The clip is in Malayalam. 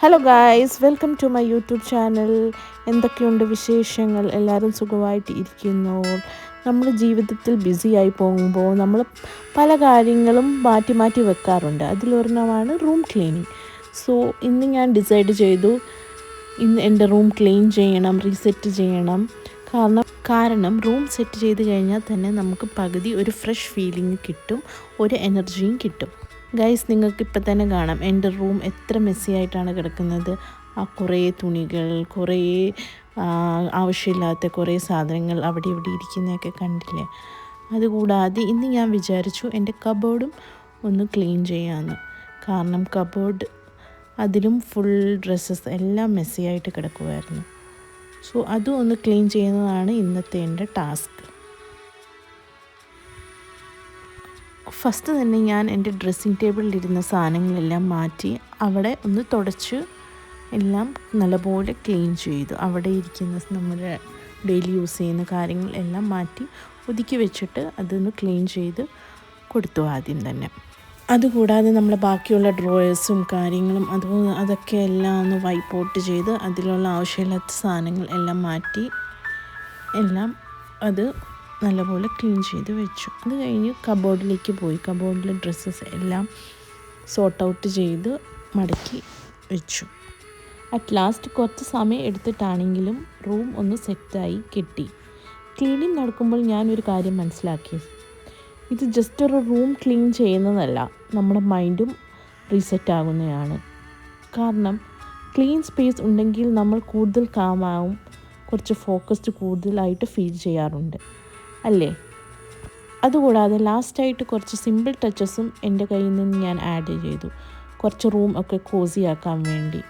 Hello guys, welcome to my YouTube channel. എന്തൊക്കെയുണ്ട് വിശേഷങ്ങൾ? എല്ലാവരും സുഖമായിട്ട് ഇരിക്കുന്നു. നമ്മൾ ജീവിതത്തിൽ ബിസിയായി പോകുമ്പോൾ നമ്മൾ പല കാര്യങ്ങളും മാറ്റി മാറ്റി വെക്കാറുണ്ട്. അതിലൊരെണ്ണമാണ് റൂം ക്ലീനിങ്. സോ ഇന്ന് ഞാൻ ഡിസൈഡ് ചെയ്തു ഇന്ന് എൻ്റെ റൂം ക്ലീൻ ചെയ്യണം, റീസെറ്റ് ചെയ്യണം. കാരണം റൂം സെറ്റ് ചെയ്ത് കഴിഞ്ഞാൽ തന്നെ നമുക്ക് പകുതി ഒരു ഫ്രഷ് ഫീലിംഗ് കിട്ടും, ഒരു എനർജിയും കിട്ടും. ഗൈസ്, നിങ്ങൾക്ക് ഇപ്പം തന്നെ കാണാം എൻ്റെ റൂം എത്ര മെസ്സി ആയിട്ടാണ് കിടക്കുന്നത്. കുറേ തുണികൾ, കുറേ ആവശ്യമില്ലാത്ത കുറേ സാധനങ്ങൾ അവിടെ ഇവിടെ ഇരിക്കുന്നതൊക്കെ കണ്ടില്ലേ. അതുകൂടാതെ ഇന്ന് ഞാൻ വിചാരിച്ചു എൻ്റെ കബോർഡും ഒന്ന് ക്ലീൻ ചെയ്യാമെന്ന്. കാരണം കബോർഡ് അതിലും ഫുൾ ഡ്രസ്സസ് എല്ലാം മെസ്സി ആയിട്ട് കിടക്കുമായിരുന്നു. സോ അതും ഒന്ന് ക്ലീൻ ചെയ്യുന്നതാണ് ഇന്നത്തെ എൻ്റെ ടാസ്ക്. ഫസ്റ്റ് തന്നെ ഞാൻ എൻ്റെ ഡ്രസ്സിങ് ടേബിളിലിരുന്ന സാധനങ്ങളെല്ലാം മാറ്റി അവിടെ ഒന്ന് തുടച്ച് എല്ലാം നല്ലപോലെ ക്ലീൻ ചെയ്തു. അവിടെ ഇരിക്കുന്ന നമ്മുടെ ഡെയിലി യൂസ് ചെയ്യുന്ന കാര്യങ്ങൾ എല്ലാം മാറ്റി ഒതുക്കി വെച്ചിട്ട് അതൊന്ന് ക്ലീൻ ചെയ്ത് കൊടുത്തു ആദ്യം തന്നെ. അതുകൂടാതെ നമ്മളെ ബാക്കിയുള്ള ഡ്രോയേഴ്സും കാര്യങ്ങളും അതൊക്കെ എല്ലാം ഒന്ന് വൈപ്പ് ഔട്ട് ചെയ്ത് അതിലുള്ള ആവശ്യമില്ലാത്ത സാധനങ്ങൾ എല്ലാം മാറ്റി എല്ലാം അത് നല്ലപോലെ ക്ലീൻ ചെയ്ത് വെച്ചു. അത് കഴിഞ്ഞ് കബോർഡിലേക്ക് പോയി. കബോർഡിലെ ഡ്രസ്സസ് എല്ലാം സോർട്ട് ഔട്ട് ചെയ്ത് മടക്കി വെച്ചു. അറ്റ് ലാസ്റ്റ് കുറച്ച് സമയം എടുത്തിട്ടാണെങ്കിലും റൂം ഒന്ന് സെറ്റായി കിട്ടി. ക്ലീനിങ് നടക്കുമ്പോൾ ഞാനൊരു കാര്യം മനസ്സിലാക്കി. ഇത് ജസ്റ്റ് ഒരു റൂം ക്ലീൻ ചെയ്യുന്നതല്ല, നമ്മുടെ മൈൻഡും റീസെറ്റ് ആകുന്നതാണ്. കാരണം ക്ലീൻ സ്പേസ് ഉണ്ടെങ്കിൽ നമ്മൾ കൂടുതൽ കാമാവും, കുറച്ച് ഫോക്കസ്ഡ് കൂടുതലായിട്ട് ഫീൽ ചെയ്യാറുണ്ട് അല്ലേ. അതുകൂടാതെ ലാസ്റ്റായിട്ട് കുറച്ച് സിമ്പിൾ ടച്ചസും എൻ്റെ കയ്യിൽ നിന്ന് ഞാൻ ആഡ് ചെയ്തു, കുറച്ച് റൂം ഒക്കെ കോസി ആക്കാൻ വേണ്ടി.